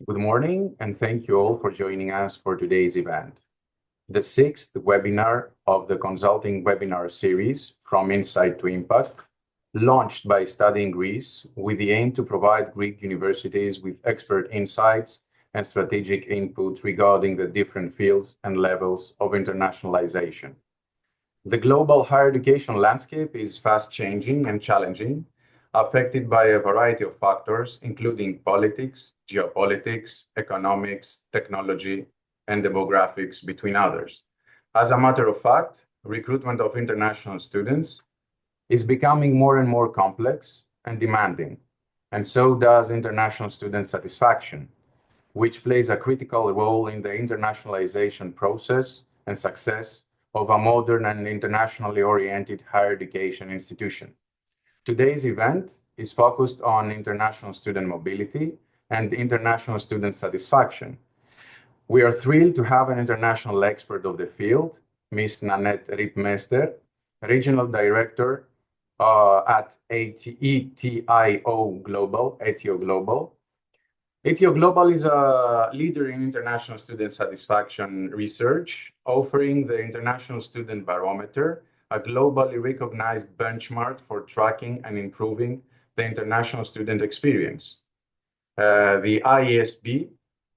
Good morning, and thank you all for joining us for today's event, the sixth webinar of the Consulting Webinar Series From Insight to Impact, launched by Study in Greece with the aim to provide Greek universities with expert insights and strategic input regarding the different fields and levels of internationalization. The global higher education landscape is fast changing and challenging, affected by a variety of factors, including politics, geopolitics, economics, technology, and demographics, between others. As a matter of fact, recruitment of international students is becoming more and more complex and demanding, and so does international student satisfaction, which plays a critical role in the internationalization process and success of a modern and internationally oriented higher education institution. Today's event is focused on international student mobility and international student satisfaction. We are thrilled to have an international expert of the field, Ms. Nanette Riepmester, Regional Director at Etio Global. Etio Global is a leader in international student satisfaction research, offering the International Student Barometer, a globally recognized benchmark for tracking and improving the international student experience. The IESB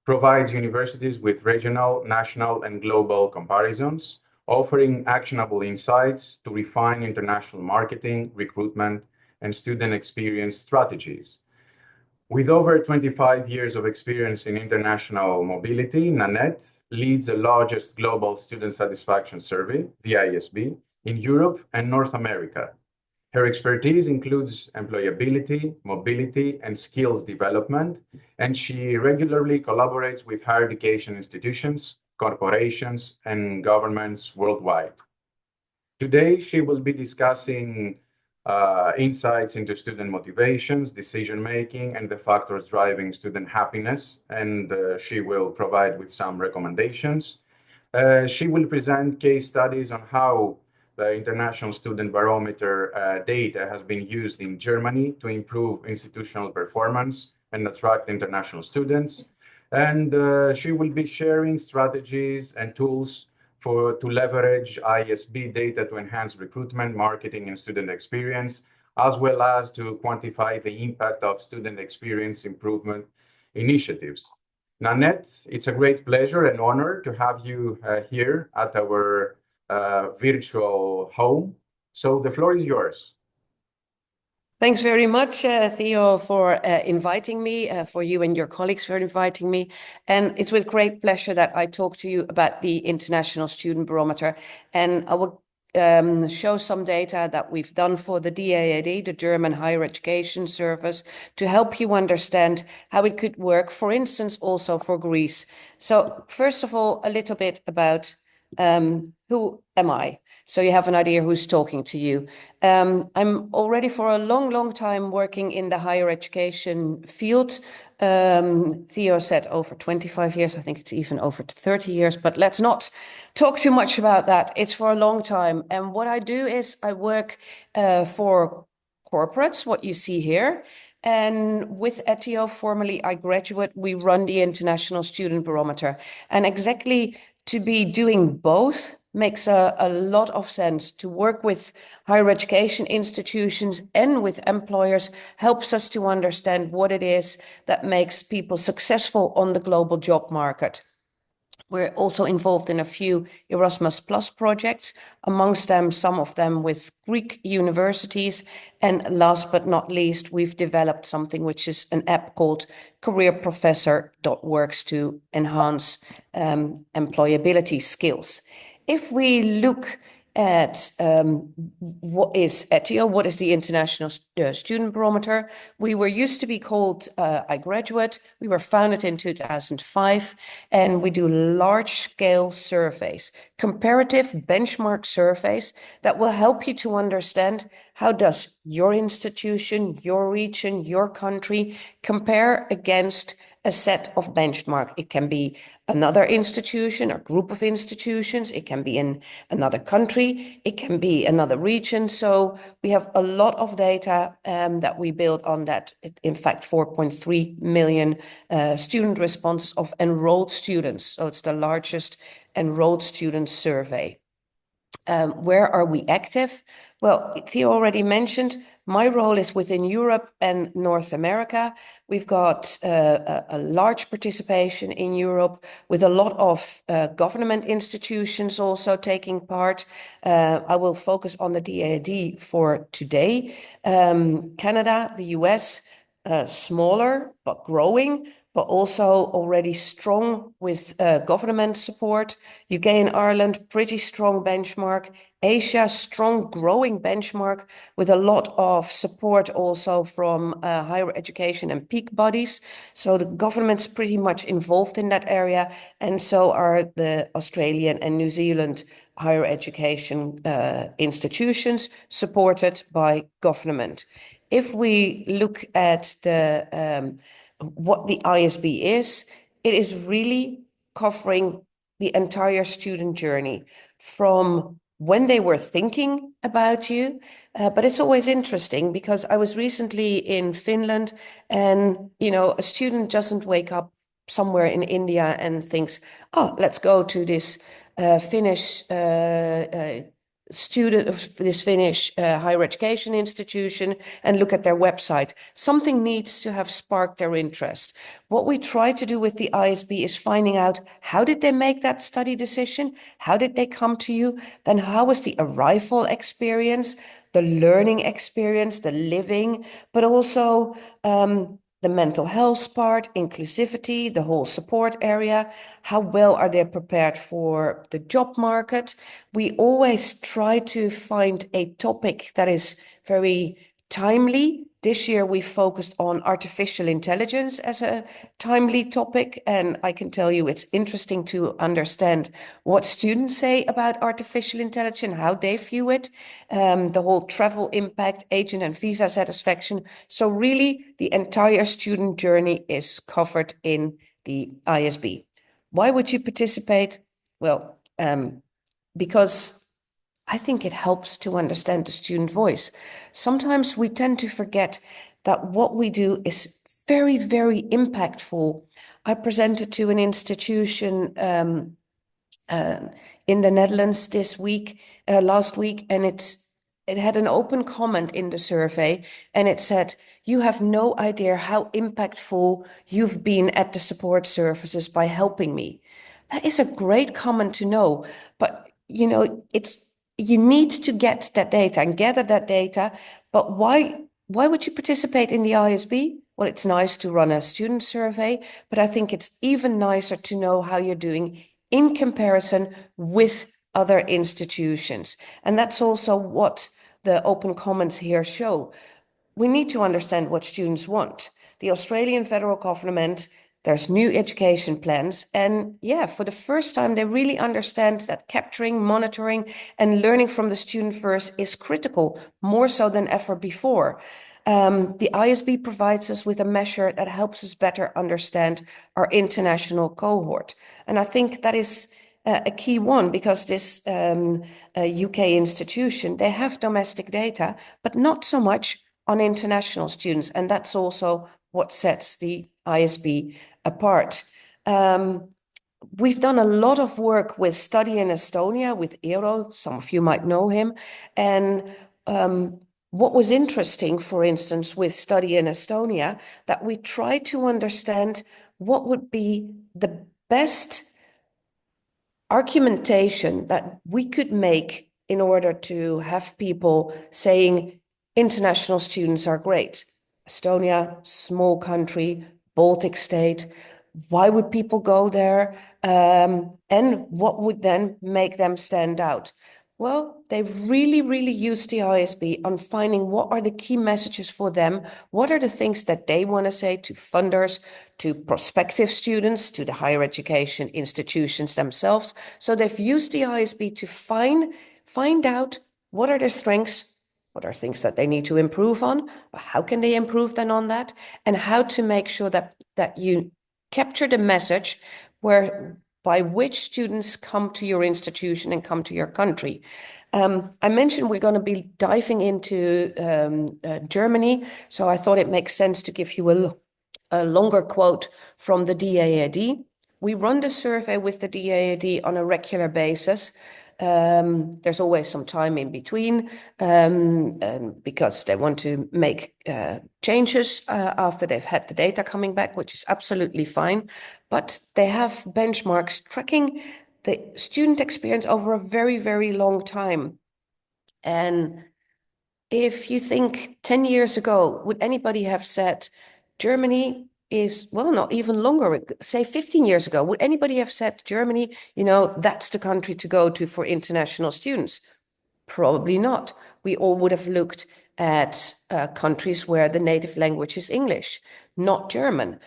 provides universities with regional, national, and global comparisons, offering actionable insights to refine international marketing, recruitment, and student experience strategies. With over 25 years of experience in international mobility, Nanette leads the largest global student satisfaction survey, the ISB, in Europe and North America. Her expertise includes employability, mobility, and skills development, and she regularly collaborates with higher education institutions, corporations, and governments worldwide. Today, she will be discussing insights into student motivations, decision-making, and the factors driving student happiness, and she will provide with some recommendations. She will present case studies on how the International Student Barometer data has been used in Germany to improve institutional performance and attract international students. And she will be sharing strategies and tools to leverage ISB data to enhance recruitment, marketing, and student experience, as well as to quantify the impact of student experience improvement initiatives. Nanette, it's a great pleasure and honor to have you here at our virtual home. So the floor is yours. Thanks very much, Theo, for inviting me, for you and your colleagues for inviting me. And it's with great pleasure that I talk to you about the International Student Barometer. And I will show some data that we've done for the DAAD, the German Higher Education Service, to help you understand how it could work, for instance, also for Greece. So first of all, a little bit about who am I? So you have an idea who's talking to you. I'm already for a long time working in the higher education field. Theo said over 25 years. I think it's even over 30 years, but let's not talk too much about that. It's for a long time. And what I do is I work for corporates, what you see here. And with Etio, formerly iGraduate, we run the International Student Barometer. And exactly to be doing both makes a lot of sense. To work with higher education institutions and with employers helps us to understand what it is that makes people successful on the global job market. We're also involved in a few Erasmus Plus projects, amongst them, some of them with Greek universities. And last but not least, we've developed something which is an app called careerprofessor.works to enhance employability skills. If we look at what is Etio, what is the International Student Barometer. We were used to be called iGraduate. We were founded in 2005, and we do large-scale surveys, comparative benchmark surveys that will help you to understand how does your institution, your region, your country, compare against a set of benchmark. It can be another institution or group of institutions. It can be in another country. It can be another region. So we have a lot of data that we build on that. In fact, 4.3 million student responses of enrolled students. So it's the largest enrolled student survey. Where are we active? Well, Theo already mentioned, my role is within Europe and North America. We've got a large participation in Europe with a lot of government institutions also taking part. I will focus on the DAAD for today. Canada, the US, smaller but growing, but also already strong with government support. UK and Ireland, pretty strong benchmark. Asia, strong growing benchmark with a lot of support also from higher education and peak bodies. So the government's pretty much involved in that area, and so are the Australian and New Zealand higher education institutions supported by government. If we look at the what the ISB is, it is really covering the entire student journey from when they were thinking about you. But it's always interesting because I was recently in Finland, and a student doesn't wake up somewhere in India and thinks, oh, let's go to this Finnish student of this Finnish higher education institution and look at their website. Something needs to have sparked their interest. What we try to do with the ISB is finding out, how did they make that study decision? How did they come to you? Then how was the arrival experience, the learning experience, the living, but also the mental health part, inclusivity, the whole support area. How well are they prepared for the job market? We always try to find a topic that is very timely. This year we focused on artificial intelligence as a timely topic, and I can tell you it's interesting to understand what students say about artificial intelligence, how they view it, the whole travel impact, agent and visa satisfaction. So really the entire student journey is covered in the ISB. Why would you participate? Well, because I think it helps to understand the student voice. Sometimes we tend to forget that what we do is very, very impactful. I presented to an institution in the Netherlands last week, and it had an open comment in the survey, and it said, you have no idea how impactful you've been at the support services by helping me. That is a great comment to know, but you need to get that data and gather that data. But why would you participate in the ISB? Well, it's nice to run a student survey, but I think it's even nicer to know how you're doing in comparison with other institutions. And that's also what the open comments here show. We need to understand what students want. The Australian federal government, there's new education plans, and for the first time, they really understand that capturing, monitoring, and learning from the student first is critical, more so than ever before. The ISB provides us with a measure that helps us better understand our international cohort. And I think that is a key one, because this UK institution, they have domestic data, but not so much on international students. And that's also what sets the ISB apart. We've done a lot of work with Study in Estonia, with Eero. Some of you might know him. And what was interesting, for instance, with Study in Estonia, that we tried to understand what would be the best argumentation that we could make in order to have people saying international students are great. Estonia, small country, Baltic state. Why would people go there? And what would then make them stand out? Well, they really, really used the ISB on finding what are the key messages for them, what are the things that they want to say to funders, to prospective students, to the higher education institutions themselves. So they've used the ISB to find out what are their strengths, what are things that they need to improve on, how can they improve then on that, and how to make sure that you capture the message by which students come to your institution and come to your country. I mentioned we're going to be diving into Germany, so I thought it makes sense to give you a longer quote from the DAAD. We run the survey with the DAAD on a regular basis. There's always some time in between because they want to make changes after they've had the data coming back, which is absolutely fine. But they have benchmarks tracking the student experience over a very, very long time. And if you think 10 years ago, would anybody have said Germany is, well, not even longer, say 15 years ago, would anybody have said Germany, that's the country to go to for international students? Probably not. We all would have looked at countries where the native language is English, not German.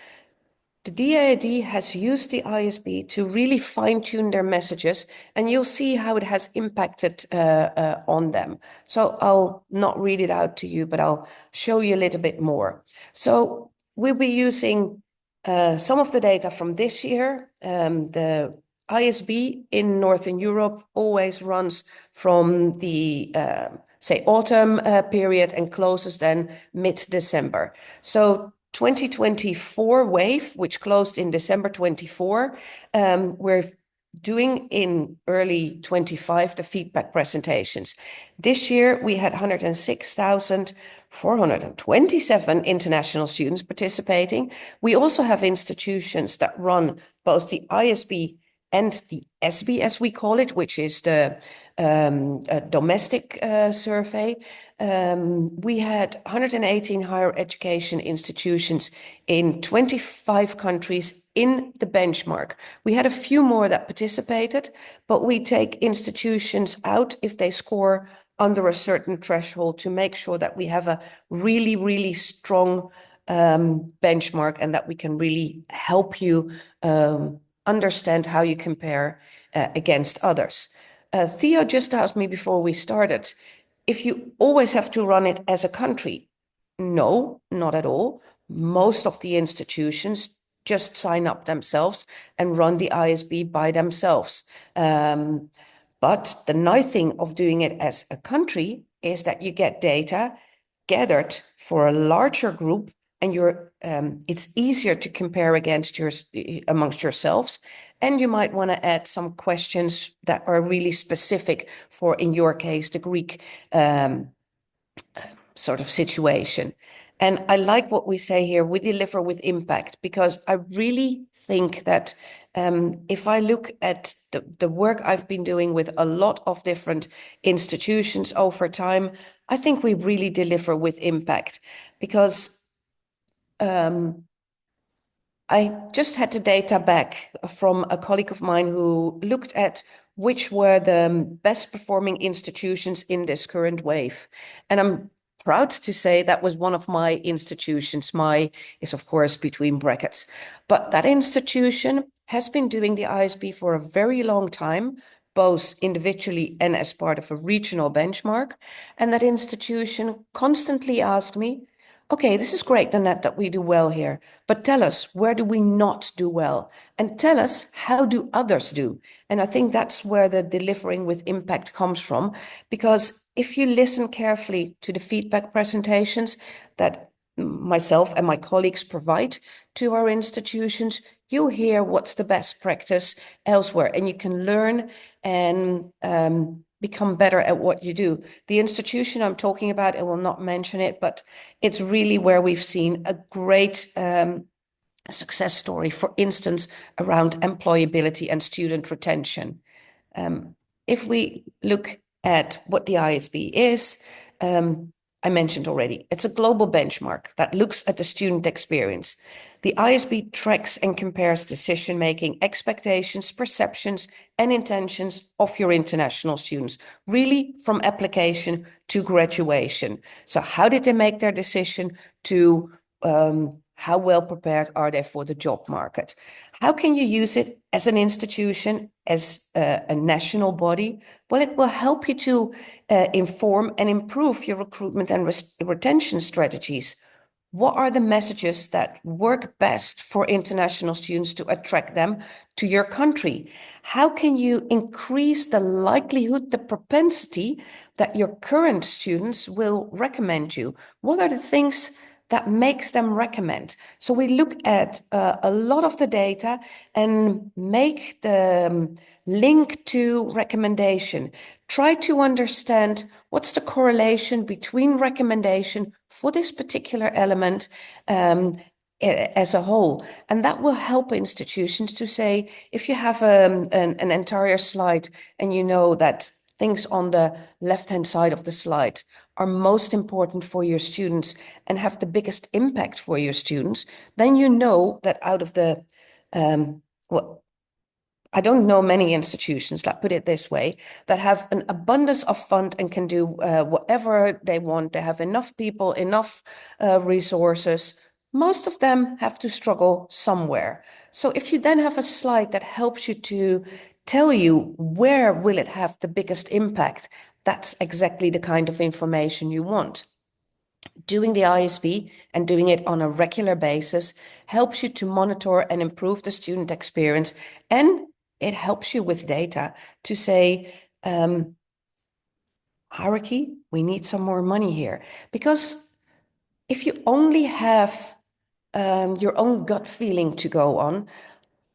The DAAD has used the ISB to really fine-tune their messages, and you'll see how it has impacted on them. So I'll not read it out to you, but I'll show you a little bit more. So we'll be using some of the data from this year. The ISB in Northern Europe always runs from the say autumn period and closes then mid-December. So 2024 wave, which closed in December 24, we're doing in early 25 the feedback presentations. This year we had 106,427 international students participating. We also have institutions that run both the ISB and the SB, as we call it, which is the domestic survey. We had 118 higher education institutions in 25 countries in the benchmark. We had a few more that participated, but we take institutions out if they score under a certain threshold to make sure that we have a really, really strong benchmark and that we can really help you understand how you compare against others. Theo just asked me before we started, if you always have to run it as a country. No, not at all. Most of the institutions just sign up themselves and run the ISB by themselves. But the nice thing of doing it as a country is that you get data gathered for a larger group, and it's easier to compare amongst yourselves. And you might want to add some questions that are really specific for, in your case, the Greek sort of situation. And I like what we say here, we deliver with impact, because I really think that if I look at the work I've been doing with a lot of different institutions over time, I think we really deliver with impact, because I just had the data back from a colleague of mine who looked at which were the best performing institutions in this current wave. And I'm proud to say that was one of my institutions. My is, of course, between brackets. But that institution has been doing the ISB for a very long time, both individually and as part of a regional benchmark. And that institution constantly asked me, okay, this is great, Nanette, that we do well here, but tell us, where do we not do well? And tell us, how do others do? And I think that's where the delivering with impact comes from, because if you listen carefully to the feedback presentations that myself and my colleagues provide to our institutions, you'll hear what's the best practice elsewhere, and you can learn and become better at what you do. The institution I'm talking about, I will not mention it, but it's really where we've seen a great success story, for instance, around employability and student retention. If we look at what the ISB is, I mentioned already, it's a global benchmark that looks at the student experience. The ISB tracks and compares decision-making, expectations, perceptions, and intentions of your international students, really from application to graduation. So how did they make their decision to how well prepared are they for the job market? How can you use it as an institution, as a national body? Well, it will help you to inform and improve your recruitment and retention strategies. What are the messages that work best for international students to attract them to your country? How can you increase the likelihood, the propensity that your current students will recommend you? What are the things that makes them recommend? So we look at a lot of the data and make the link to recommendation. Try to understand what's the correlation between recommendation for this particular element as a whole. And that will help institutions to say, if you have an entire slide and you know that things on the left-hand side of the slide are most important for your students and have the biggest impact for your students, then you know that out of the, well, I don't know many institutions, let's put it this way, that have an abundance of fund and can do whatever they want. They have enough people, enough resources. Most of them have to struggle somewhere. So if you then have a slide that helps you to tell you where will it have the biggest impact, that's exactly the kind of information you want. Doing the ISB and doing it on a regular basis helps you to monitor and improve the student experience, and it helps you with data to say, hierarchy, we need some more money here. Because if you only have your own gut feeling to go on,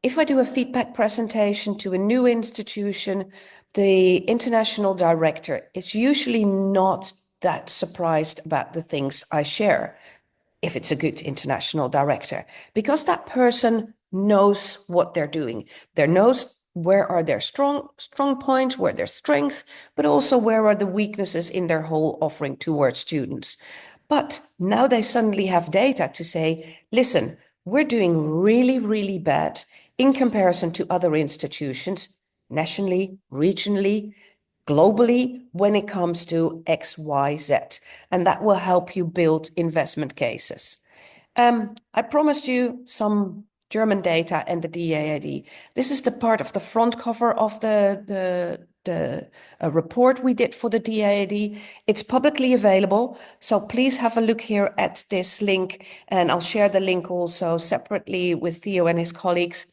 if I do a feedback presentation to a new institution, the international director is usually not that surprised about the things I share, if it's a good international director, because that person knows what they're doing. They knows where are their strong points, where their strengths, but also where are the weaknesses in their whole offering towards students. But now they suddenly have data to say, listen, we're doing really, really bad in comparison to other institutions, nationally, regionally, globally, when it comes to X, Y, Z. And that will help you build investment cases. I promised you some German data and the DAAD. This is the part of the front cover of the report we did for the DAAD. It's publicly available, so please have a look here at this link, and I'll share the link also separately with Theo and his colleagues.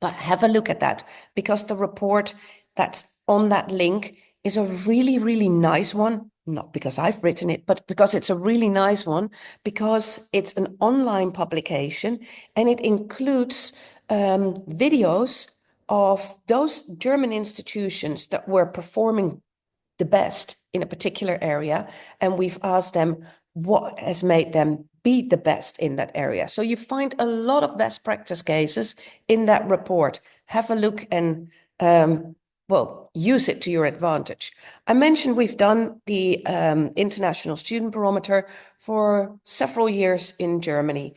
But have a look at that, because the report that's on that link is a really, really nice one. Not because I've written it, but because it's a really nice one, because it's an online publication and it includes videos of those German institutions that were performing the best in a particular area. And we've asked them what has made them be the best in that area. So you find a lot of best practice cases in that report. Have a look and well, use it to your advantage. I mentioned we've done the International Student Barometer for several years in Germany.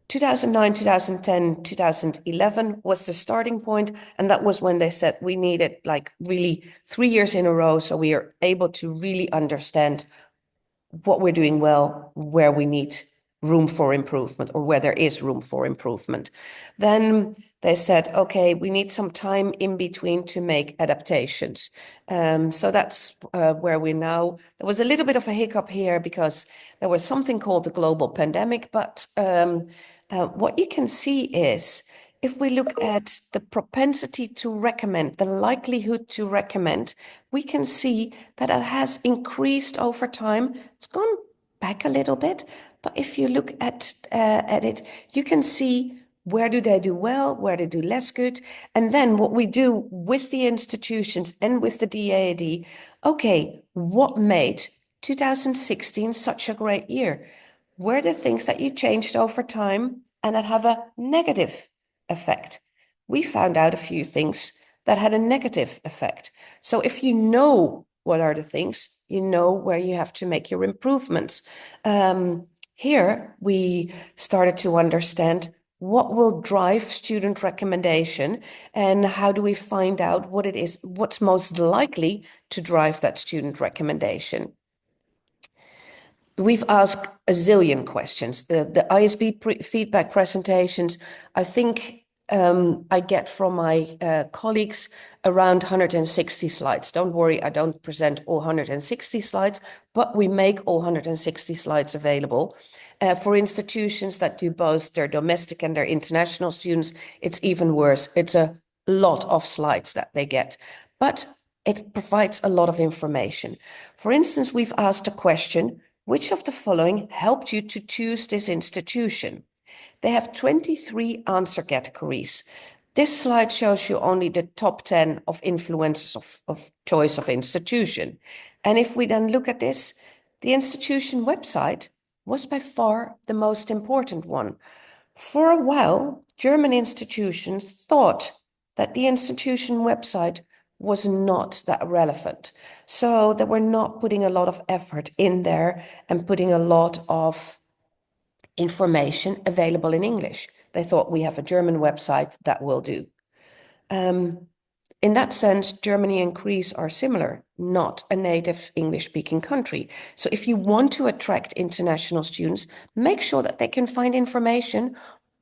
2009, 2010, 2011 was the starting point, and that was when they said we needed like really 3 years in a row, so we are able to really understand what we're doing well, where we need room for improvement, or where there is room for improvement. Then they said, okay, we need some time in between to make adaptations. So that's where we're now. There was a little bit of a hiccup here because there was something called the global pandemic, but what you can see is, if we look at the propensity to recommend, the likelihood to recommend, we can see that it has increased over time. It's gone back a little bit, but if you look at it, you can see where do they do well, where they do less good. And then what we do with the institutions and with the DAAD, okay, what made 2016 such a great year? Were the things that you changed over time and that have a negative effect? We found out a few things that had a negative effect. So if you know what are the things, you know where you have to make your improvements. Here we started to understand what will drive student recommendation and how do we find out what it is, what's most likely to drive that student recommendation. We've asked a zillion questions. The ISB feedback presentations, I think I get from my colleagues around 160 slides. Don't worry, I don't present all 160 slides, but we make all 160 slides available. For institutions that do both their domestic and their international students, it's even worse. It's a lot of slides that they get, but it provides a lot of information. For instance, we've asked a question: which of the following helped you to choose this institution? They have 23 answer categories. This slide shows you only the top 10 of influences of choice of institution. And if we then look at this, the institution website was by far the most important one. For a while, German institutions thought that the institution website was not that relevant. So they were not putting a lot of effort in there and putting a lot of information available in English. They thought, we have a German website, that will do. In that sense, Germany and Greece are similar, not a native English-speaking country. So if you want to attract international students, make sure that they can find information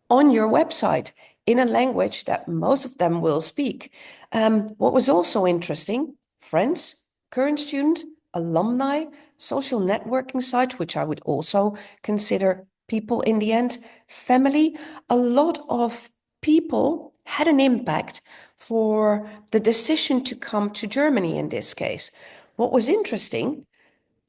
on your website in a language that most of them will speak. What was also interesting, friends, current students, alumni, social networking sites, which I would also consider people in the end, family, a lot of people had an impact for the decision to come to Germany in this case. What was interesting,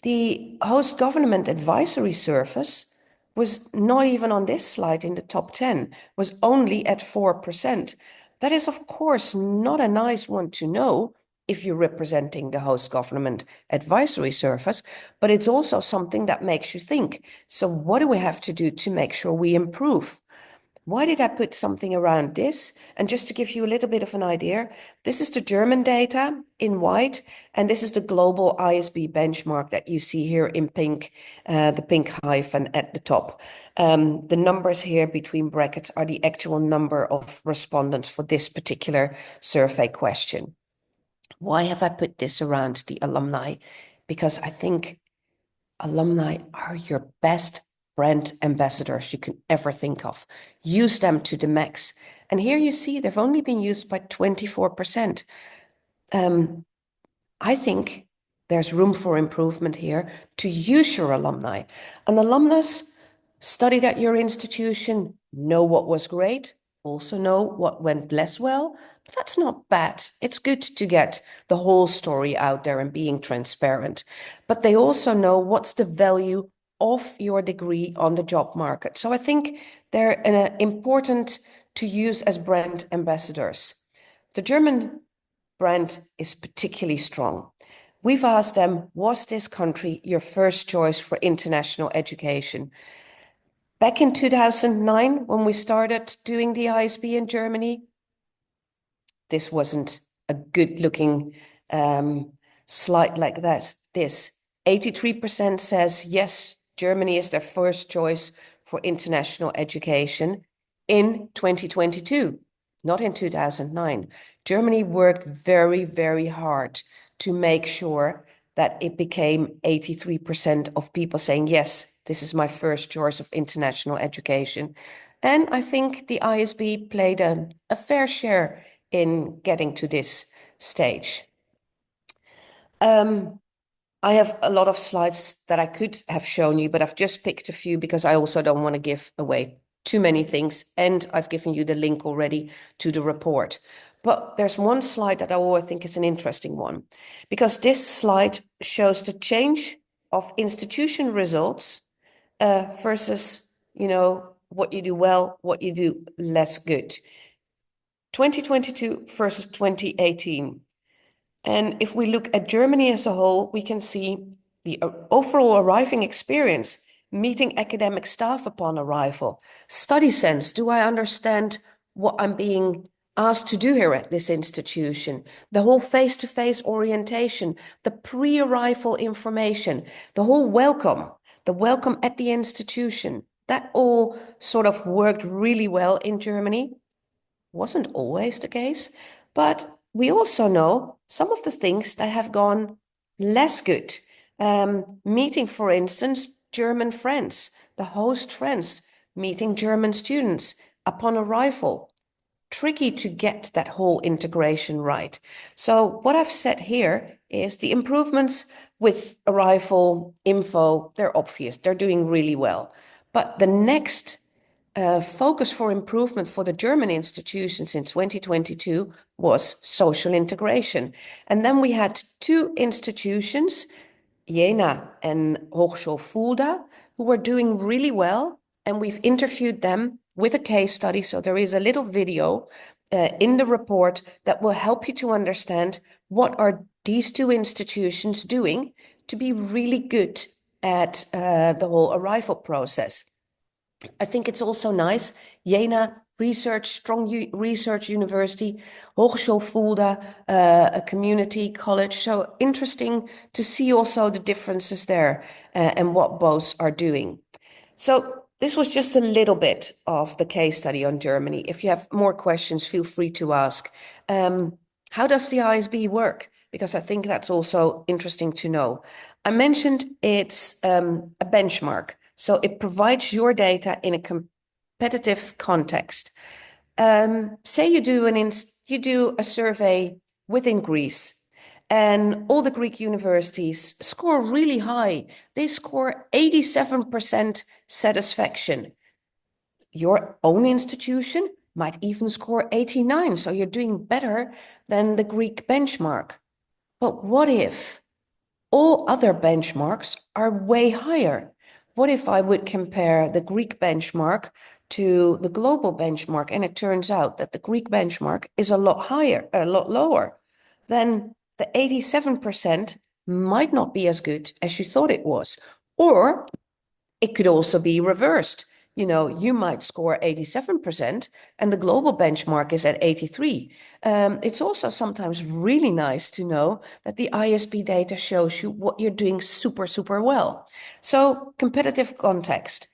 the host government advisory service was not even on this slide in the top 10, was only at 4%. That is, of course, not a nice one to know if you're representing the host government advisory service, but it's also something that makes you think. So what do we have to do to make sure we improve? Why did I put something around this? And just to give you a little bit of an idea, this is the German data in white, and this is the global ISB benchmark that you see here in pink, the pink hyphen at the top. The numbers here between brackets are the actual number of respondents for this particular survey question. Why have I put this around the alumni? Because I think alumni are your best brand ambassadors you can ever think of. Use them to the max. And here you see they've only been used by 24%. I think there's room for improvement here to use your alumni. An alumnus studied at your institution, know what was great, also know what went less well. But that's not bad. It's good to get the whole story out there and being transparent. But they also know what's the value of your degree on the job market. So I think they're important to use as brand ambassadors. The German brand is particularly strong. We've asked them, was this country your first choice for international education? Back in 2009, when we started doing the ISB in Germany, this wasn't a good-looking slide like this. 83% says, yes, Germany is their first choice for international education in 2022, not in 2009. Germany worked very, very hard to make sure that it became 83% of people saying, yes, this is my first choice of international education. And I think the ISB played a fair share in getting to this stage. I have a lot of slides that I could have shown you, but I've just picked a few because I also don't want to give away too many things. And I've given you the link already to the report. But there's one slide that I always think is an interesting one, because this slide shows the change of institution results versus, what you do well, what you do less good. 2022 versus 2018. And if we look at Germany as a whole, we can see the overall arriving experience, meeting academic staff upon arrival, study sense. Do I understand what I'm being asked to do here at this institution? The whole face-to-face orientation, the pre-arrival information, the whole welcome, the welcome at the institution. That all sort of worked really well in Germany. Wasn't always the case, but we also know some of the things that have gone less good. Meeting, for instance, German friends, the host friends, meeting German students upon arrival. Tricky to get that whole integration right. So what I've said here is the improvements with arrival info, they're obvious, they're doing really well. But the next focus for improvement for the German institutions in 2022 was social integration. And then we had two institutions, Jena and Hochschule Fulda, who were doing really well. And we've interviewed them with a case study. So there is a little video in the report that will help you to understand what are these two institutions doing to be really good at the whole arrival process. I think it's also nice. Jena, strong research university, Hochschule Fulda, a community college. So interesting to see also the differences there and what both are doing. So this was just a little bit of the case study on Germany. If you have more questions, feel free to ask. How does the ISB work? Because I think that's also interesting to know. I mentioned it's a benchmark. So it provides your data in a competitive context. Say you do a survey within Greece, and all the Greek universities score really high. They score 87% satisfaction. Your own institution might even score 89, so you're doing better than the Greek benchmark. But what if all other benchmarks are way higher? What if I would compare the Greek benchmark to the global benchmark, and it turns out that the Greek benchmark is a lot higher, a lot lower? Then the 87% might not be as good as you thought it was. Or it could also be reversed. You might score 87% and the global benchmark is at 83. It's also sometimes really nice to know that the ISB data shows you what you're doing super, super well. So competitive context,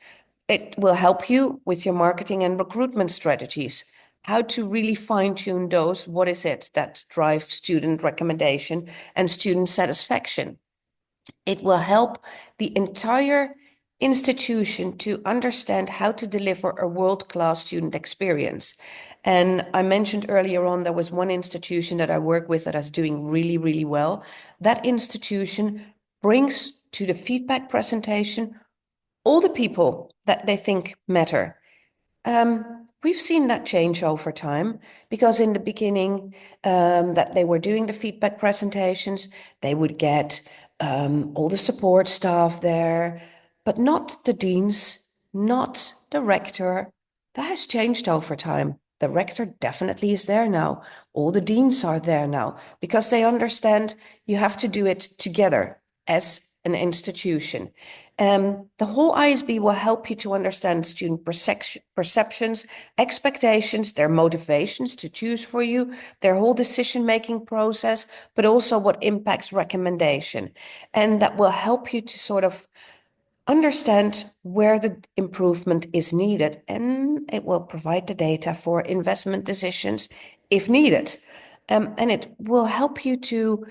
it will help you with your marketing and recruitment strategies, how to really fine tune those. What is it that drives student recommendation and student satisfaction? It will help the entire institution to understand how to deliver a world-class student experience. And I mentioned earlier on, there was one institution that I work with that is doing really, really well. That institution brings to the feedback presentation all the people that they think matter. We've seen that change over time, because in the beginning that they were doing the feedback presentations, they would get all the support staff there, but not the deans, not the rector. That has changed over time. The rector definitely is there now. All the deans are there now, because they understand you have to do it together as an institution. The whole ISB will help you to understand student perceptions, expectations, their motivations to choose for you, their whole decision-making process, but also what impacts recommendation. And that will help you to sort of understand where the improvement is needed, and it will provide the data for investment decisions if needed. And it will help you to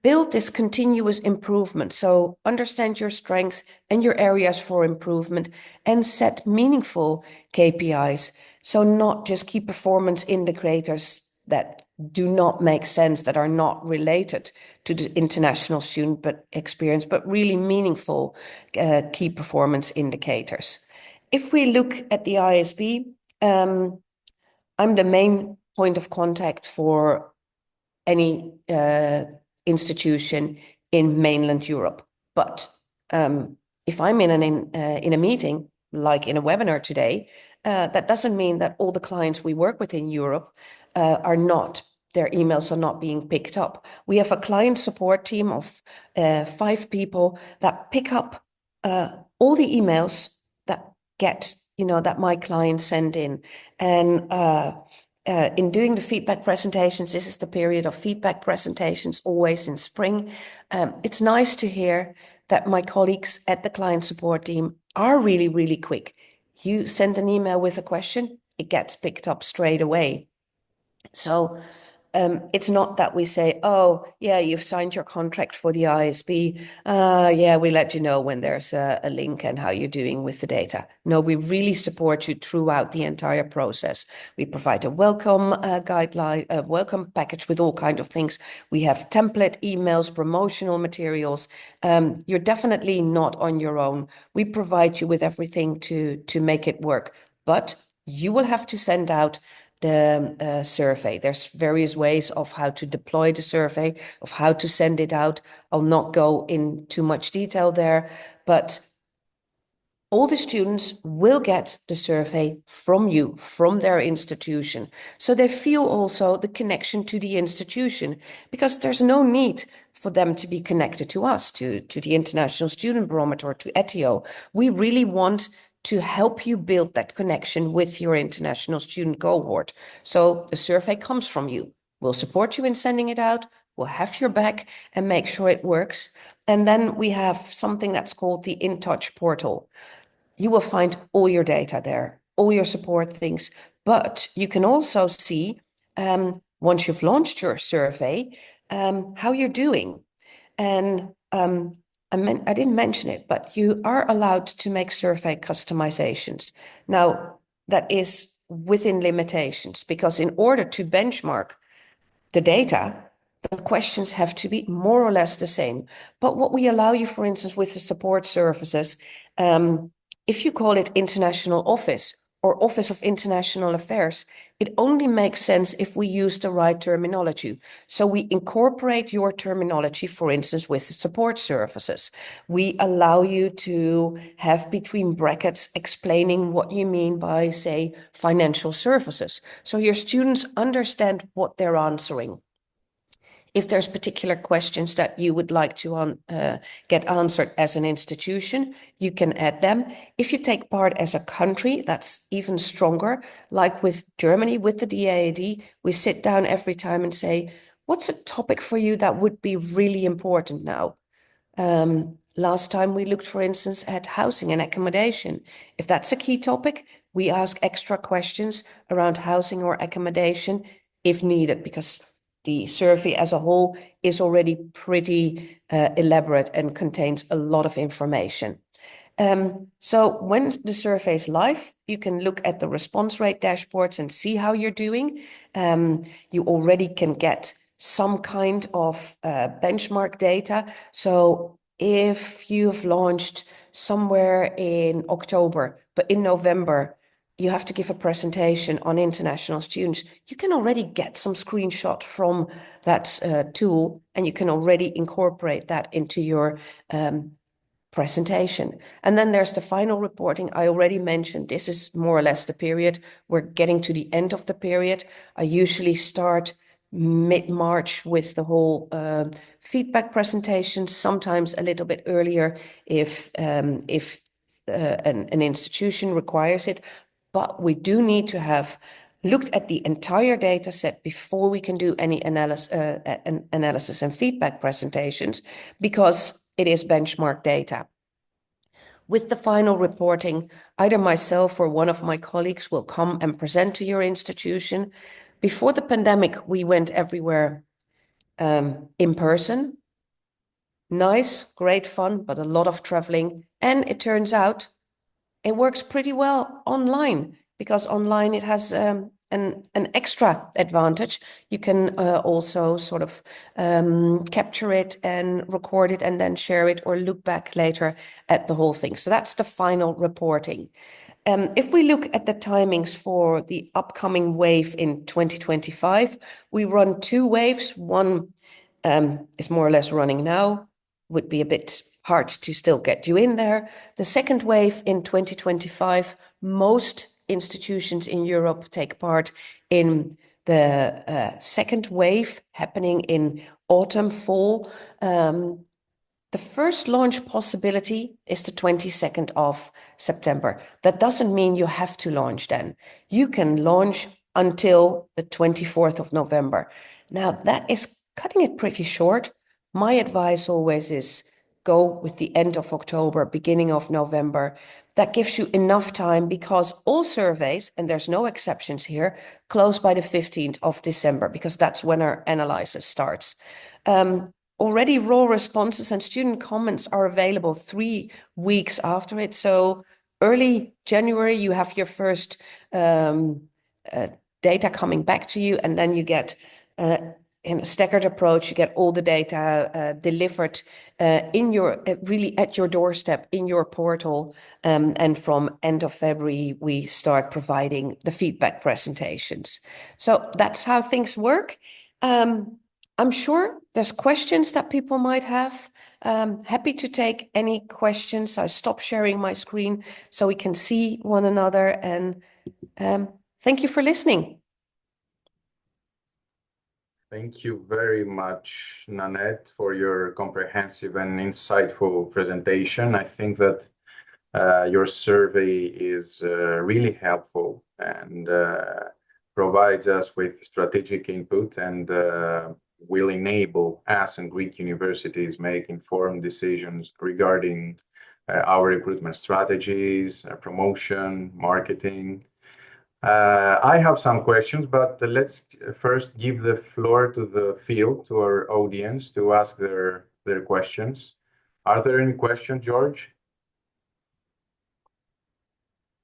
build this continuous improvement. So understand your strengths and your areas for improvement and set meaningful KPIs. So not just key performance indicators that do not make sense, that are not related to the international student experience, but really meaningful key performance indicators. If we look at the ISB, I'm the main point of contact for any institution in mainland Europe. But if I'm in a meeting, like in a webinar today, that doesn't mean that all the clients we work with in Europe their emails are not being picked up. We have a client support team of 5 people that pick up all the emails that my clients send in. And in doing the feedback presentations, this is the period of feedback presentations, always in spring. It's nice to hear that my colleagues at the client support team are really, really quick. You send an email with a question, it gets picked up straight away. So It's not that we say, oh, yeah, you've signed your contract for the ISB. Yeah, we let you know when there's a link and how you're doing with the data. No, we really support you throughout the entire process. We provide a welcome guideline, a welcome package with all kinds of things. We have template emails, promotional materials. You're definitely not on your own. We provide you with everything to make it work, but you will have to send out the survey. There's various ways of how to deploy the survey, of how to send it out. I'll not go in too much detail there, but all the students will get the survey from you, from their institution. So they feel also the connection to the institution, because there's no need for them to be connected to us, to the International Student Barometer, or to Etio. We really want to help you build that connection with your international student cohort. So the survey comes from you. We'll support you in sending it out. We'll have your back and make sure it works. And then we have something that's called the InTouch portal. You will find all your data there, all your support things, but you can also see, once you've launched your survey, how you're doing. And I didn't mention it, but you are allowed to make survey customizations. Now, that is within limitations, because in order to benchmark the data, the questions have to be more or less the same. But what we allow you, for instance, with the support services, if you call it International Office or Office of International Affairs, it only makes sense if we use the right terminology. So we incorporate your terminology, for instance, with the support services. We allow you to have between brackets explaining what you mean by, say, financial services. So your students understand what they're answering. If there's particular questions that you would like to get answered as an institution, you can add them. If you take part as a country, that's even stronger. Like with Germany, with the DAAD, we sit down every time and say, what's a topic for you that would be really important now? Last time we looked, for instance, at housing and accommodation. If that's a key topic, we ask extra questions around housing or accommodation if needed, because the survey as a whole is already pretty elaborate and contains a lot of information. So when the survey is live, you can look at the response rate dashboards and see how you're doing. You already can get some kind of benchmark data. So if you've launched somewhere in October, but in November, you have to give a presentation on international students, you can already get some screenshot from that tool, and you can already incorporate that into your presentation. And then there's the final reporting. I already mentioned this is more or less the period. We're getting to the end of the period. I usually start mid-March with the whole feedback presentation, sometimes a little bit earlier if an institution requires it. But we do need to have looked at the entire data set before we can do any analysis and feedback presentations, because it is benchmark data. With the final reporting, either myself or one of my colleagues will come and present to your institution. Before the pandemic, we went everywhere in person. Nice, great fun, but a lot of traveling. And it turns out it works pretty well online, because online it has an extra advantage. You can also sort of capture it and record it and then share it, or look back later at the whole thing. So that's the final reporting. If we look at the timings for the upcoming wave in 2025, we run two waves. One is more or less running now, would be a bit hard to still get you in there. The second wave in 2025, most institutions in Europe take part in the second wave happening in autumn, fall. The first launch possibility is the 22nd of September. That doesn't mean you have to launch then. You can launch until the 24th of November. Now, that is cutting it pretty short. My advice always is go with the end of October, beginning of November. That gives you enough time because all surveys, and there's no exceptions here, close by the 15th of December because that's when our analysis starts. Already raw responses and student comments are available 3 weeks after it. So early January, you have your first data coming back to you, and then you get in a staggered approach, you get all the data delivered in your really at your doorstep in your portal, and from end of February we start providing the feedback presentations. So that's how things work. I'm sure there's questions that people might have. Happy to take any questions. I stop sharing my screen so we can see one another, and thank you for listening. Thank you very much, Nanette, for your comprehensive and insightful presentation. I think that your survey is really helpful and provides us with strategic input and will enable us and Greek universities make informed decisions regarding our recruitment strategies, promotion, marketing. I have some questions, but let's first give the floor to the field, to our audience, to ask their questions. Are there any questions, George?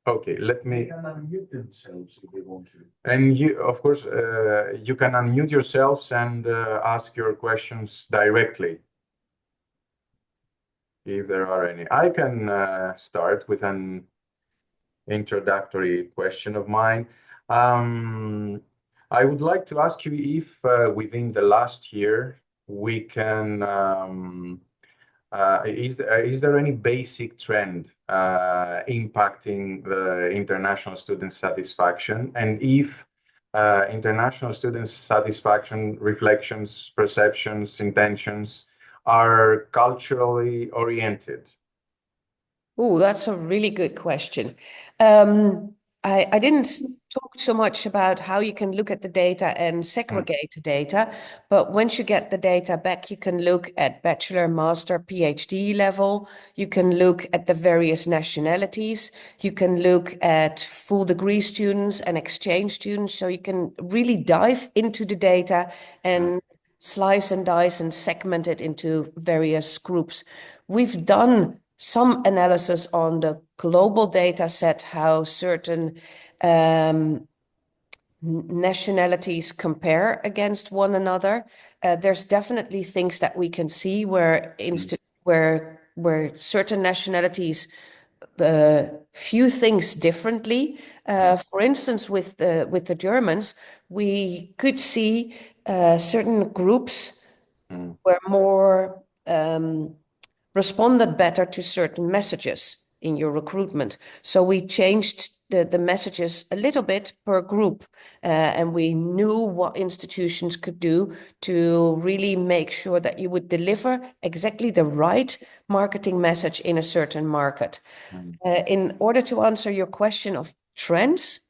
Okay, let me. They can unmute themselves if they want to. And you, of course, you can unmute yourselves and ask your questions directly, if there are any. I can start with an introductory question of mine. I would like to ask you if within the last year we can is there any basic trend impacting the international student satisfaction, and if international student satisfaction reflections, perceptions, intentions are culturally oriented? Oh, that's a really good question. I didn't talk so much about how you can look at the data and segregate the data, but once you get the data back, you can look at bachelor, master, PhD level. You can look at the various nationalities. You can look at full degree students and exchange students. So you can really dive into the data and slice and dice and segment it into various groups. We've done some analysis on the global data set, how certain nationalities compare against one another. There's definitely things that we can see where certain nationalities view things differently. For instance, with the Germans, we could see certain groups were more responded better to certain messages in your recruitment. So we changed the messages a little bit per group, and we knew what institutions could do to really make sure that you would deliver exactly the right marketing message in a certain market. In order to answer your question of trends,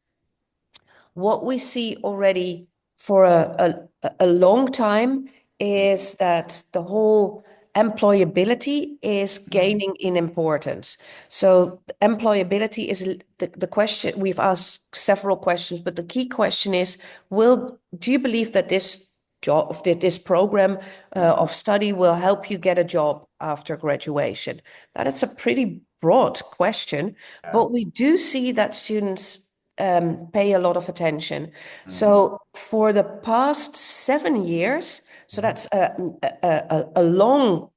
what we see already for a long time is that the whole employability is gaining in importance. So employability is the question. We've asked several questions, but the key question is, do you believe that this job, that this program of study will help you get a job after graduation? That is a pretty broad question, but we do see that students pay a lot of attention. So for the past 7 years, so that's a long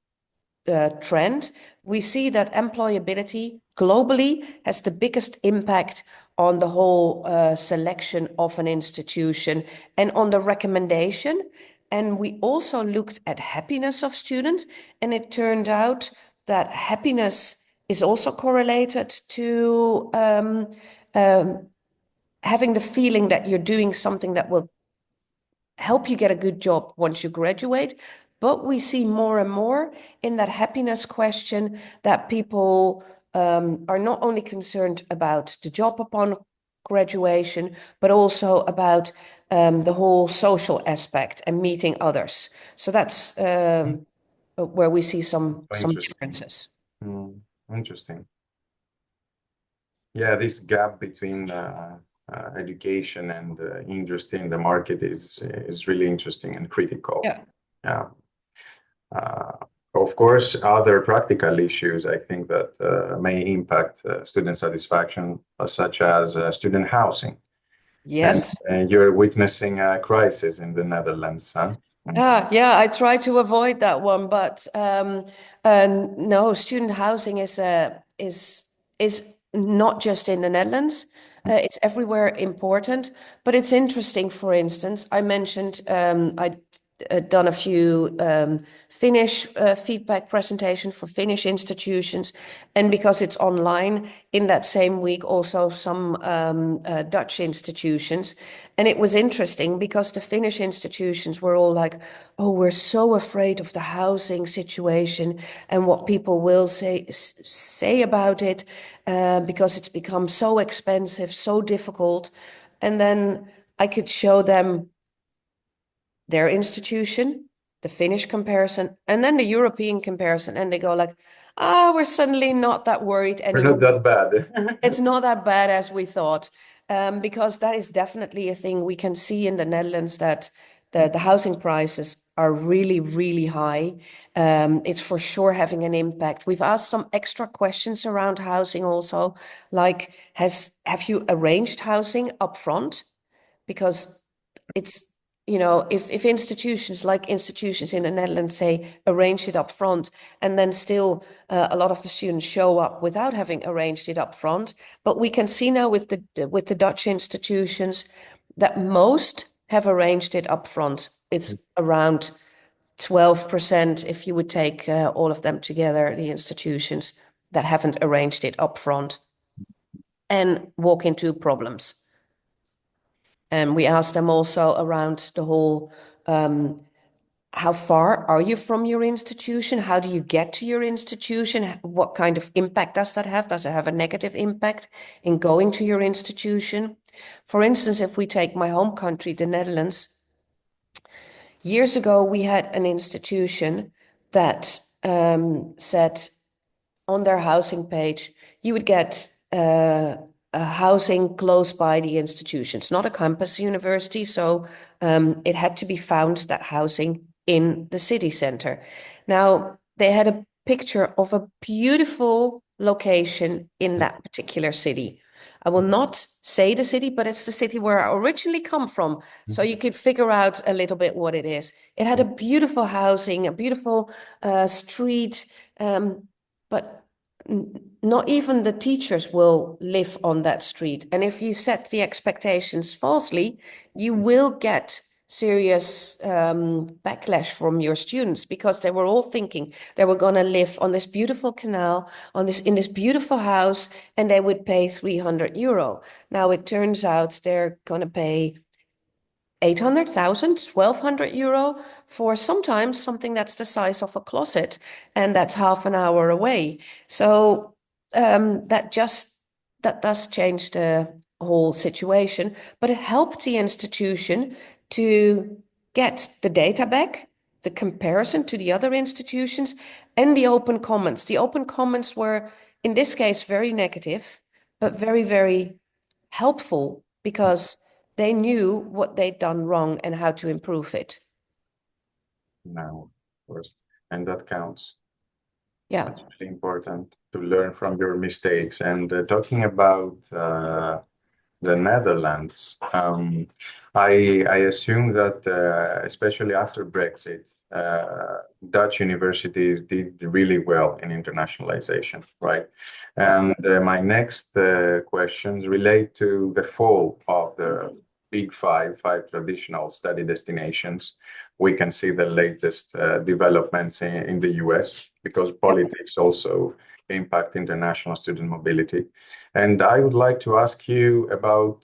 trend, we see that employability globally has the biggest impact on the whole selection of an institution and on the recommendation. And we also looked at happiness of students, and it turned out that happiness is also correlated to having the feeling that you're doing something that will help you get a good job once you graduate. But we see more and more in that happiness question that people are not only concerned about the job upon graduation, but also about the whole social aspect and meeting others. So that's where we see some Interesting. differences. Interesting. Yeah, this gap between education and industry in the market is really interesting and critical. Yeah. Yeah. Of course, other practical issues I think that may impact student satisfaction, such as student housing. Yes. And you're witnessing a crisis in the Netherlands, huh? Yeah, I try to avoid that one, but no, student housing is not just in the Netherlands. It's everywhere important, but it's interesting. For instance, I mentioned I'd done a few Finnish feedback presentation for Finnish institutions, and because it's online, in that same week also some Dutch institutions. And it was interesting because the Finnish institutions were all like, oh, we're so afraid of the housing situation and what people will say about it because it's become so expensive, so difficult. And then I could show them their institution, the Finnish comparison, and then the European comparison, and they go like, we're suddenly not that worried We're anymore. not that bad. It's not that bad as we thought, because that is definitely a thing we can see in the Netherlands, that the housing prices are really, really high. It's for sure having an impact. We've asked some extra questions around housing also, like, have you arranged housing up front? Because it's, if institutions like institutions in the Netherlands say arrange it up front, and then still a lot of the students show up without having arranged it up front. But we can see now with the Dutch institutions that most have arranged it up front. It's around 12% if you would take all of them together, the institutions that haven't arranged it up front and walk into problems. And we asked them also around the whole, how far are you from your institution? How do you get to your institution? What kind of impact does that have? Does it have a negative impact in going to your institution? For instance, if we take my home country, the Netherlands, years ago, we had an institution that said on their housing page, you would get a housing close by the institutions, not a campus university. So it had to be found, that housing, in the city center. Now, they had a picture of a beautiful location in that particular city. I will not say the city, but it's the city where I originally come from. So you could figure out a little bit what it is. It had a beautiful housing, a beautiful street, but not even the teachers will live on that street. And if you set the expectations falsely, you will get serious backlash from your students, because they were all thinking they were going to live on this beautiful canal, in this beautiful house, and they would pay 300 euro. Now it turns out they're going to pay 800,000, 1,200 euro for sometimes something that's the size of a closet, and that's half an hour away. So that does change the whole situation, but it helped the institution to get the data back, the comparison to the other institutions, and the open comments. The open comments were, in this case, very negative, but very, very helpful, because they knew what they'd done wrong and how to improve it. No, of course. And that counts. Yeah. That's really important to learn from your mistakes. And talking about the Netherlands, I assume that especially after Brexit, Dutch universities did really well in internationalization, right? And my next questions relate to the fall of the big five traditional study destinations. We can see the latest developments in the US, because politics also impact international student mobility. And I would like to ask you about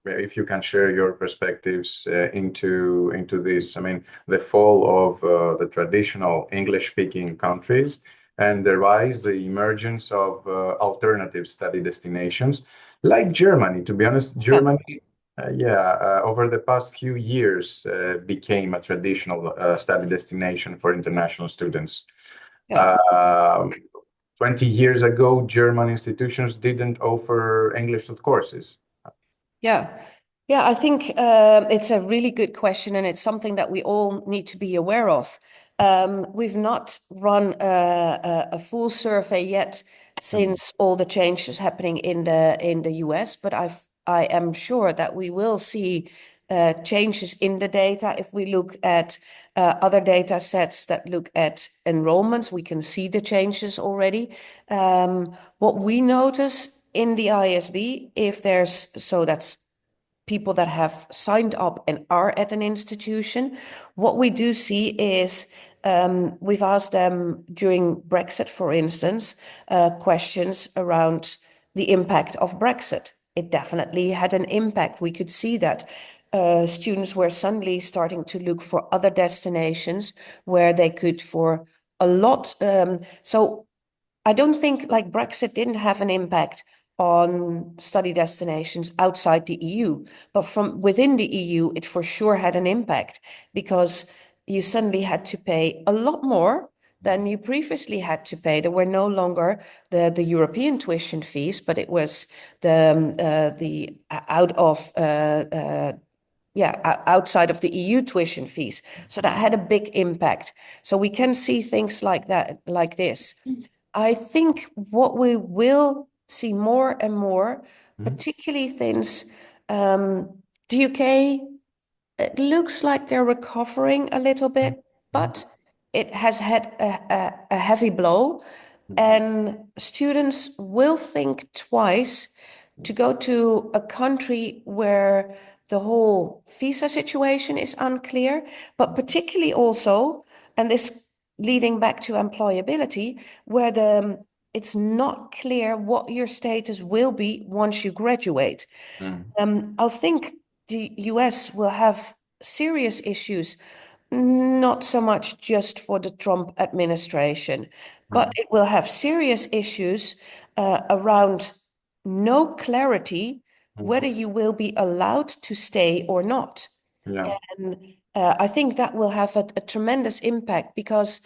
if you can share your perspectives into this. I mean, the fall of the traditional English-speaking countries and the emergence of alternative study destinations, like Germany. To be honest, Germany Over the past few years, became a traditional study destination for international students. Yeah. Um 20 years ago, German institutions didn't offer English courses. Yeah. Yeah, I think it's a really good question, and it's something that we all need to be aware of. We've not run a full survey yet since all the changes happening in the US, but I am sure that we will see changes in the data. If we look at other data sets that look at enrollments, we can see the changes already. What we notice in the ISB, if there's, so that's people that have signed up and are at an institution, what we do see is we've asked them during Brexit, for instance, questions around the impact of Brexit. It definitely had an impact. We could see that students were suddenly starting to look for other destinations where they could, for a lot. So I don't think like Brexit didn't have an impact on study destinations outside the EU, but from within the EU, it for sure had an impact because you suddenly had to pay a lot more than you previously had to pay. There were no longer the European tuition fees, but it was the out of outside of the EU tuition fees. So that had a big impact. So we can see things like that, like this. I think what we will see more and more, particularly things, the UK, it looks like they're recovering a little bit, but it has had a heavy blow, and students will think twice to go to a country where the whole visa situation is unclear, but particularly also, and this leading back to employability, where it's not clear what your status will be once you graduate. I think the US will have serious issues, not so much just for the Trump administration, but it will have serious issues around no clarity whether you will be allowed to stay or not. Yeah. And I think that will have a tremendous impact because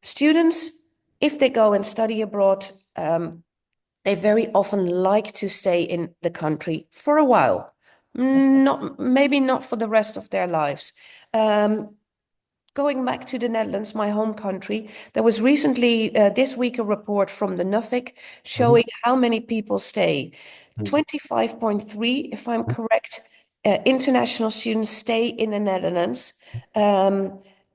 students, if they go and study abroad, they very often like to stay in the country for a while. Not maybe not for the rest of their lives. Going back to the Netherlands, my home country, there was recently this week a report from the NUFIC showing how many people stay. 25.3, if I'm correct, international students stay in the Netherlands.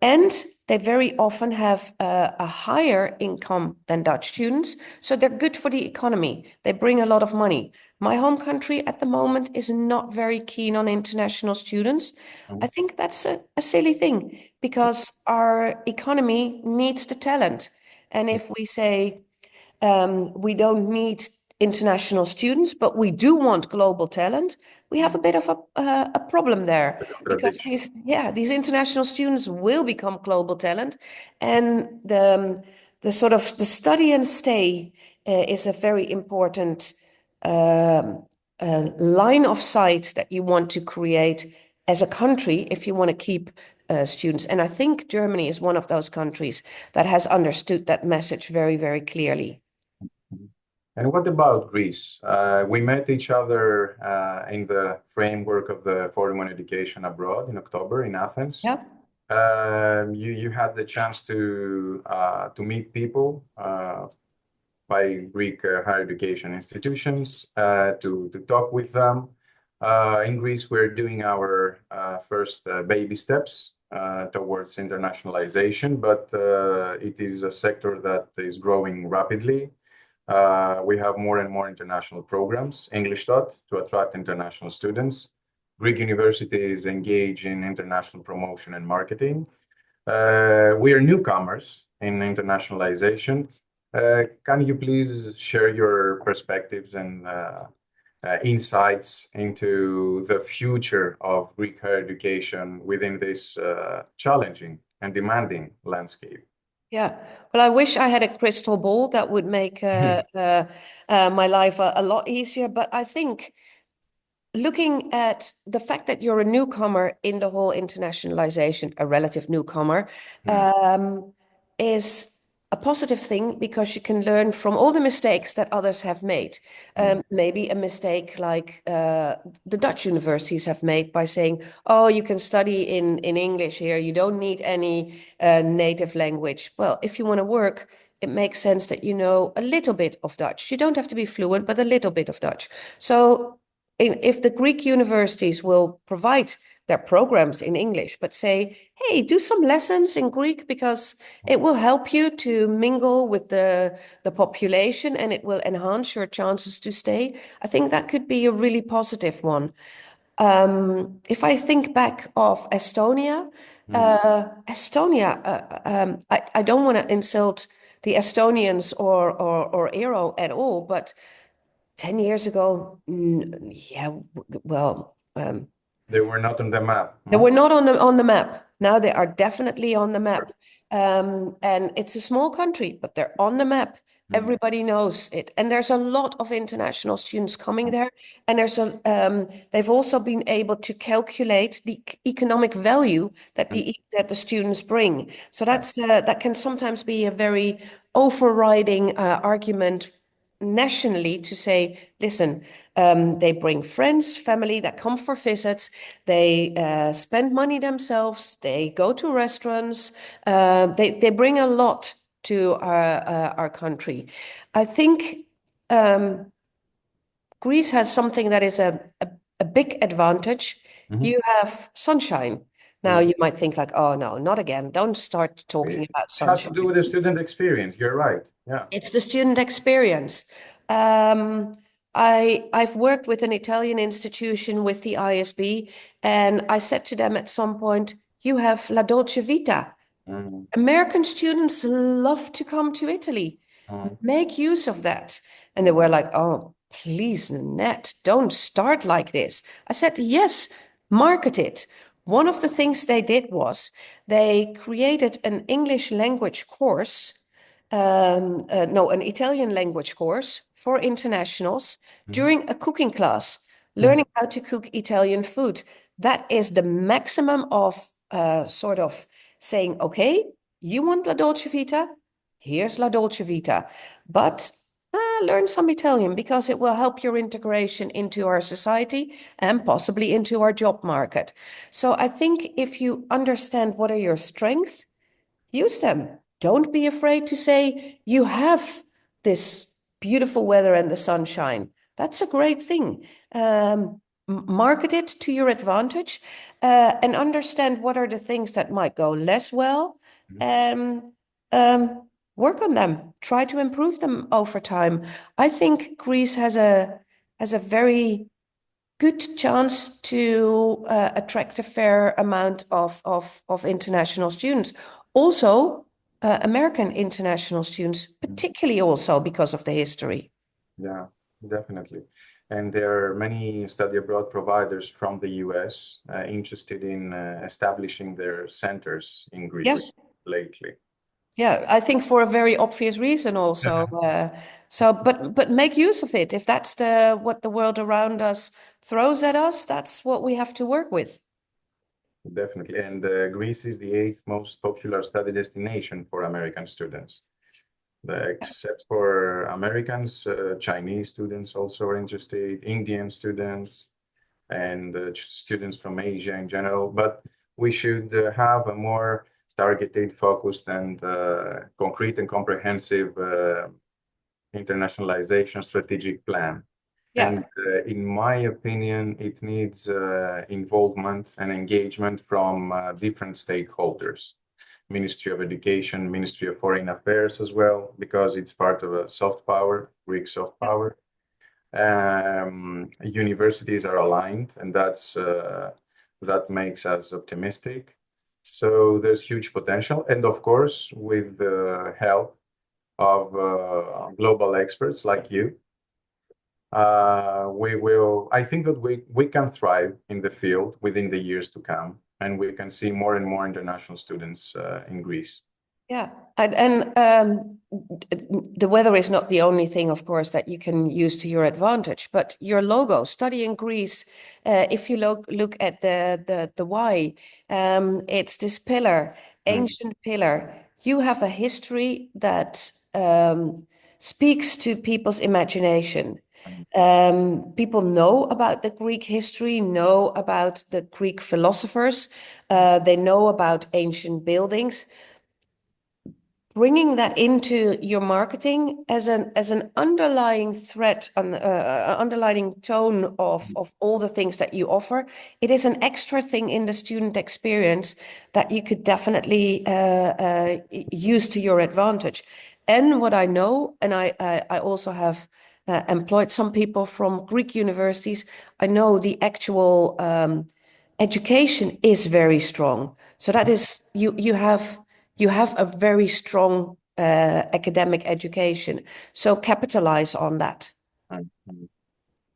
And they very often have a higher income than Dutch students. So they're good for the economy. They bring a lot of money. My home country at the moment is not very keen on international students. I think that's a silly thing because our economy needs the talent. And if we say we don't need international students, but we do want global talent, we have a bit of a problem there because these international students will become global talent, and the sort of the study and stay is a very important line of sight that you want to create as a country if you want to keep students. And I think Germany is one of those countries that has understood that message very, very clearly. And what about Greece? We met each other in the framework of the Forum on Education Abroad in October in Athens. Yeah. You had the chance to meet people by Greek higher education institutions, to talk with them. In Greece, we're doing our first baby steps towards internationalization, but it is a sector that is growing rapidly. We have more and more international programs, English taught, to attract international students. Greek universities engage in international promotion and marketing. We are newcomers in internationalization. Can you please share your perspectives and insights into the future of Greek higher education within this challenging and demanding landscape? Yeah, well, I wish I had a crystal ball that would make my life a lot easier. But I think looking at the fact that you're a newcomer in the whole internationalization, a relative newcomer, is a positive thing because you can learn from all the mistakes that others have made. Maybe a mistake like the Dutch universities have made by saying, oh, you can study in English here, you don't need any native language. Well, if you want to work, it makes sense that you know a little bit of Dutch. You don't have to be fluent, but a little bit of Dutch. So if the Greek universities will provide their programs in English, but say, hey, do some lessons in Greek because it will help you to mingle with the population and it will enhance your chances to stay. I think that could be a really positive one. If I think back of Estonia, I don't want to insult the Estonians or Aero at all, but 10 years ago, yeah, well, They were not on the map. they were not on the map. Now they are definitely on the map. And it's a small country, but they're on the map. Everybody knows it. And there's a lot of international students coming there. And they've also been able to calculate the economic value that the students bring. So that can sometimes be a very overriding argument nationally to say, listen, they bring friends, family that come for visits. They spend money themselves. They go to restaurants. They bring a lot to our country. I think Greece has something that is a big advantage. You have sunshine. Now you might think like, oh no, not again. Don't start talking about It has to sunshine. do with the student experience. You're right. Yeah. It's the student experience. I've worked with an Italian institution with the ISB, and I said to them at some point, "You have La Dolce Vita. American students love to come to Italy. Make use of that." And they were like, "Oh, please, Nanette, don't start like this." I said, "Yes, market it." One of the things they did was they created an English language course, an Italian language course for internationals during a cooking class, learning how to cook Italian food. That is the maximum of sort of saying, okay, you want La Dolce Vita? Here's La Dolce Vita. But learn some Italian because it will help your integration into our society and possibly into our job market. So I think if you understand what are your strengths, use them. Don't be afraid to say you have this beautiful weather and the sunshine. That's a great thing. Market it to your advantage and understand what are the things that might go less well and work on them. Try to improve them over time. I think Greece has a very good chance to attract a fair amount of international students. Also, American international students, particularly also because of the history. Yeah, definitely. And there are many study abroad providers from the US interested in establishing their centers in Yeah. Greece lately. Yeah, I think for a very obvious reason also. But make use of it. If that's what the world around us throws at us, that's what we have to work with. Definitely. And Greece is the eighth most popular study destination for American students. Except for Americans, Chinese students also are interested, Indian students, and students from Asia in general. But we should have a more targeted, focused, and concrete and comprehensive internationalization strategic plan. Yeah. And in my opinion, it needs involvement and engagement from different stakeholders. Ministry of Education, Ministry of Foreign Affairs as well, because it's part of a soft power, Greek soft power. Universities are aligned, and that makes us optimistic. So there's huge potential, and of course, with the help of global experts like you, we will. I think that we can thrive in the field within the years to come, and we can see more and more international students in Greece. Yeah, the weather is not the only thing, of course, that you can use to your advantage. But your logo, study in Greece, if you look at the Y, it's this pillar, ancient pillar. You have a history that speaks to people's imagination. People know about the Greek history, know about the Greek philosophers, they know about ancient buildings. Bringing that into your marketing as an underlying threat, an underlying tone of all the things that you offer, it is an extra thing in the student experience that you could definitely use to your advantage. And what I know, and I also have employed some people from Greek universities, I know the actual education is very strong. So that is, you have a very strong academic education. So capitalize on that.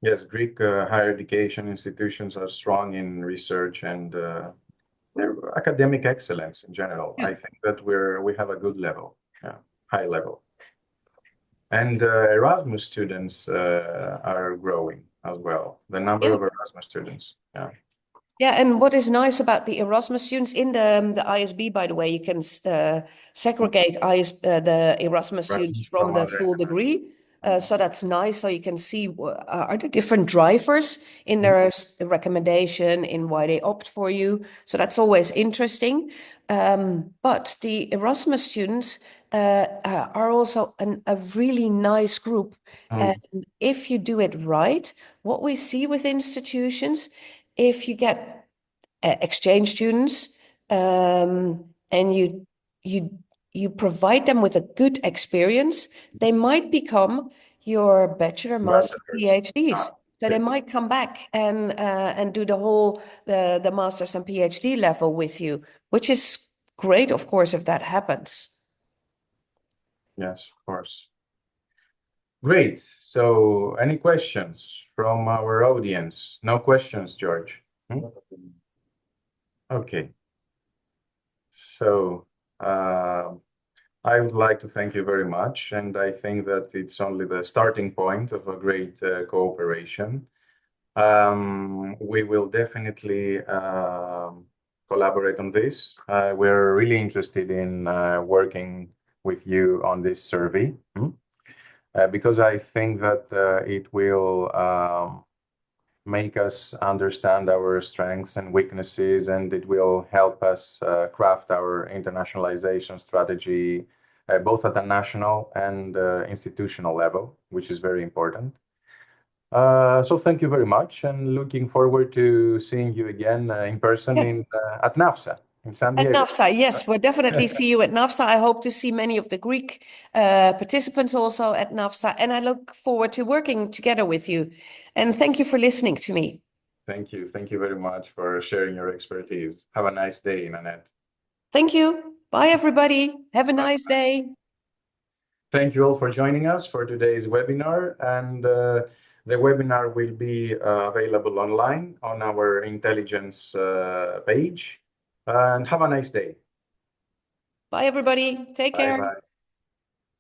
Yes, Greek higher education institutions are strong in research and their academic excellence in general. Yeah. I think that we have a good level, high level. And Erasmus students are growing as well. The number Yeah. of Erasmus students, yeah. Yeah, and what is nice about the Erasmus students in the ISB, by the way, you can segregate the Erasmus students Erasmus from from the other. full degree. So that's nice. So you can see are there different drivers in their recommendation, in why they opt for you. So that's always interesting. But the Erasmus students are also a really nice group. And if you do it right, what we see with institutions, if you get exchange students and you provide them with a good experience, they might become your bachelor, master, Ambassadors. PhDs. So they might come back and do the whole the master's and PhD level with you, which is great, of course, if that happens. Yes, of course. Great. So, any questions from our audience? No questions, George. Okay. So, I would like to thank you very much, and I think that it's only the starting point of a great cooperation. We will definitely collaborate on this. We're really interested in working with you on this survey. Because I think that it will make us understand our strengths and weaknesses, and it will help us craft our internationalization strategy, both at a national and institutional level, which is very important. So thank you very much, and looking forward to seeing you again in person at NAFSA in San At Diego. NAFSA, yes, we'll definitely see you at NAFSA. I hope to see many of the Greek participants also at NAFSA, and I look forward to working together with you. And thank you for listening to me. Thank you. Thank you very much for sharing your expertise. Have a nice day, Nanette. Thank you. Bye, everybody. Have a nice day. Thank you all for joining us for today's webinar, and the webinar will be available online on our intelligence page. And have a nice day. Bye, everybody. Take care. Bye-bye.